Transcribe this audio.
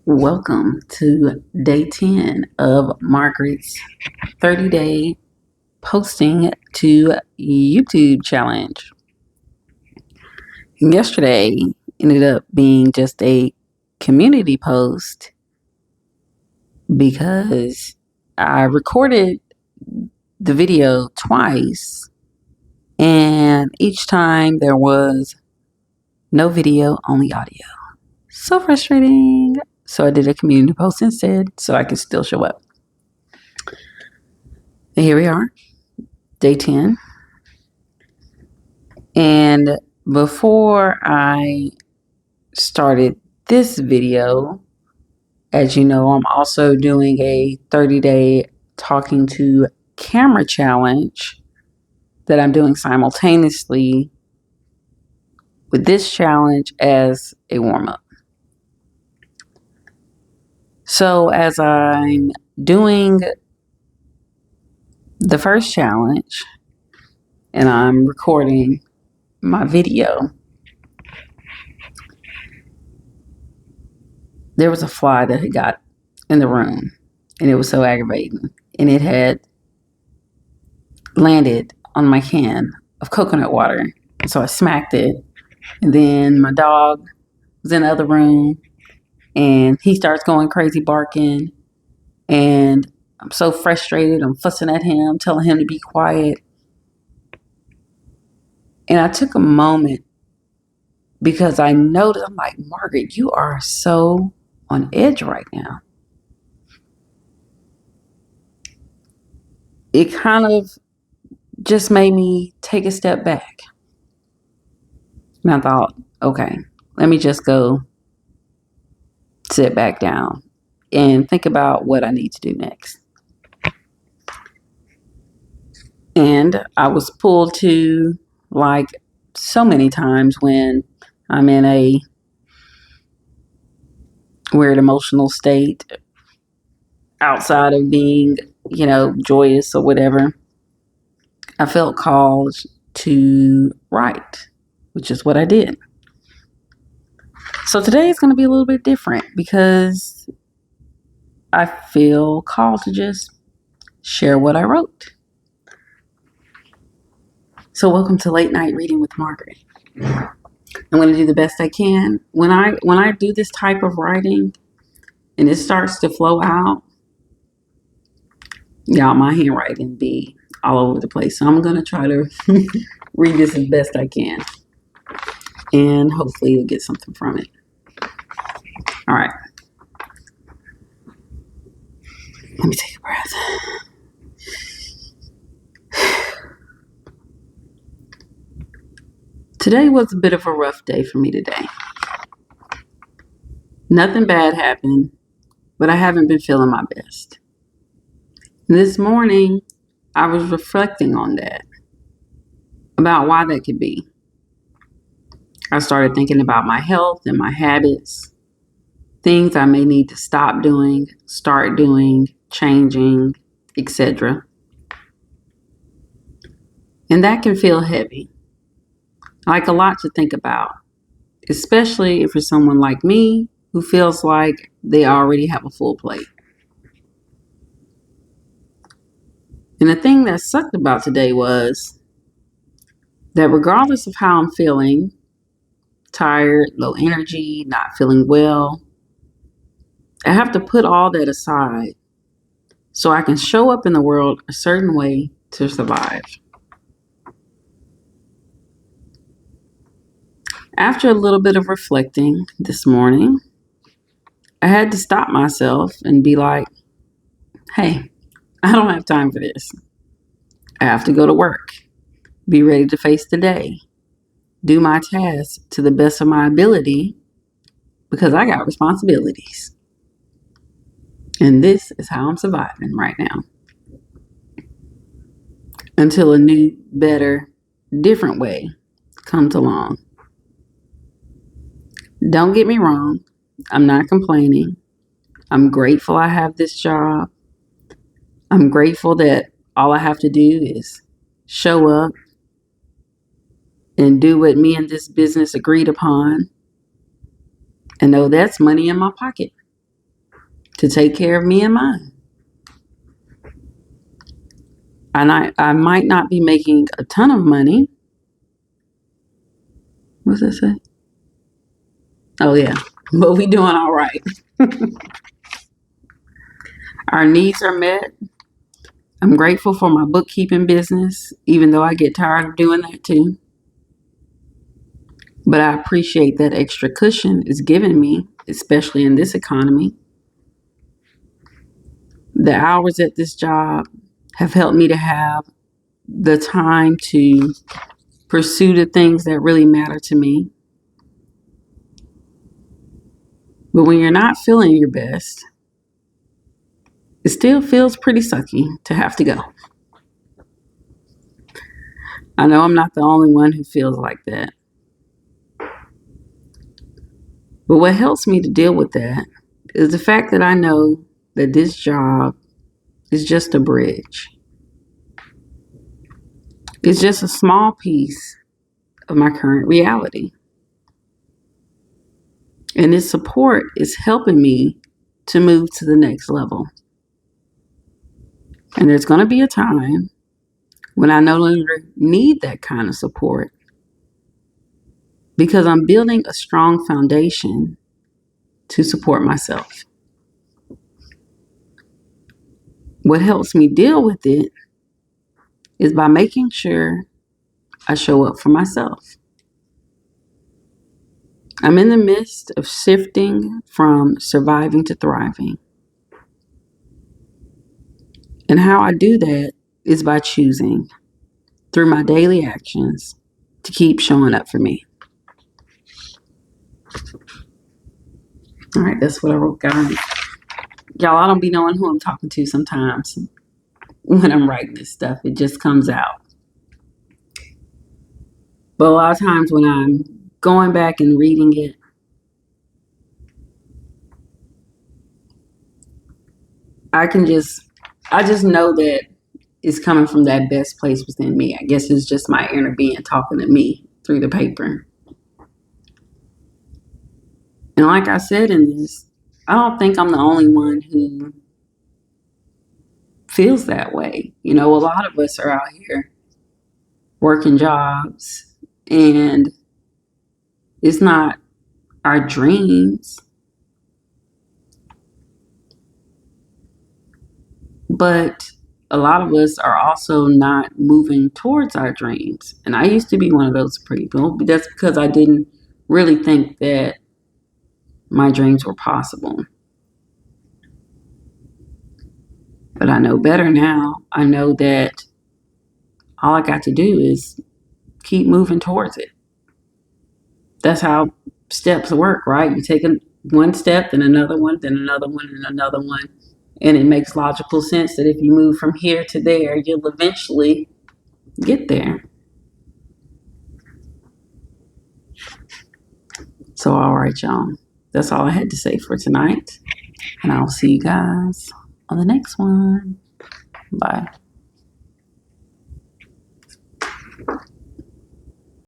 Welcome to day 10 of Margaret's 30-day posting to YouTube challenge. Yesterday ended up being just a community post because I recorded the video twice, and each time there was no video, only audio. So frustrating. So I did a community post instead so I could still show up. And here we are, day 10. And before I started this video, as you know, I'm also doing a 30-day talking to camera challenge that I'm doing simultaneously with this challenge as a warm-up. So as I'm doing the first challenge and I'm recording my video, there was a fly that had got in the room, and it was so aggravating. And it had landed on my can of coconut water. And so I smacked it. And then my dog was in the other room, and he starts going crazy barking. And I'm so frustrated. I'm fussing at him, telling him to be quiet. And I took a moment because I noticed, I'm like, Margaret, you are so on edge right now. It kind of just made me take a step back. And I thought, okay, let me just go sit back down and think about what I need to do next. And I was pulled to, like so many times when I'm in a weird emotional state outside of being, joyous or whatever, I felt called to write, which is what I did. So today is going to be a little bit different because I feel called to just share what I wrote. So welcome to Late Night Reading with Margaret. I'm going to do the best I can. When I do this type of writing and it starts to flow out, y'all, my handwriting be all over the place. So I'm going to try to read this as best I can. And hopefully you'll get something from it. All right. Let me take a breath. Today was a bit of a rough day for me today. Nothing bad happened, but I haven't been feeling my best. This morning, I was reflecting on that, about why that could be. I started thinking about my health and my habits, things I may need to stop doing, start doing, changing, etc. And that can feel heavy, like a lot to think about, especially if you're someone like me who feels like they already have a full plate. And the thing that sucked about today was that regardless of how I'm feeling, tired, low energy, not feeling well, I have to put all that aside so I can show up in the world a certain way to survive. After a little bit of reflecting this morning, I had to stop myself and be like, hey, I don't have time for this. I have to go to work, be ready to face the day, do my tasks to the best of my ability because I got responsibilities. And this is how I'm surviving right now. Until a new, better, different way comes along. Don't get me wrong, I'm not complaining. I'm grateful I have this job. I'm grateful that all I have to do is show up and do what me and this business agreed upon and know that's money in my pocket. to take care of me and mine. And I might not be making a ton of money. What's that say? Oh, yeah. But we doing all right. Our needs are met. I'm grateful for my bookkeeping business, even though I get tired of doing that too. But I appreciate that extra cushion it's given me, especially in this economy. The hours at this job have helped me to have the time to pursue the things that really matter to me. But when you're not feeling your best, it still feels pretty sucky to have to go. I know I'm not the only one who feels like that. But what helps me to deal with that is the fact that I know that this job is just a bridge. It's just a small piece of my current reality. And this support is helping me to move to the next level. And there's going to be a time when I no longer need that kind of support because I'm building a strong foundation to support myself. What helps me deal with it is by making sure I show up for myself. I'm in the midst of shifting from surviving to thriving. And how I do that is by choosing, through my daily actions, to keep showing up for me. All right, that's what I wrote, guys. Y'all, I don't be knowing who I'm talking to sometimes when I'm writing this stuff. It just comes out. But a lot of times when I'm going back and reading it, I just know that it's coming from that best place within me. I guess it's just my inner being talking to me through the paper. And like I said in this, I don't think I'm the only one who feels that way. You know, a lot of us are out here working jobs and it's not our dreams, but a lot of us are also not moving towards our dreams. And I used to be one of those people, but that's because I didn't really think that my dreams were possible. But I know better now. I know that all I got to do is keep moving towards it. That's how steps work, right? You take one step, then another one, then another one, and another one. And it makes logical sense that if you move from here to there, you'll eventually get there. So, all right, y'all. That's all I had to say for tonight. And I'll see you guys on the next one. Bye.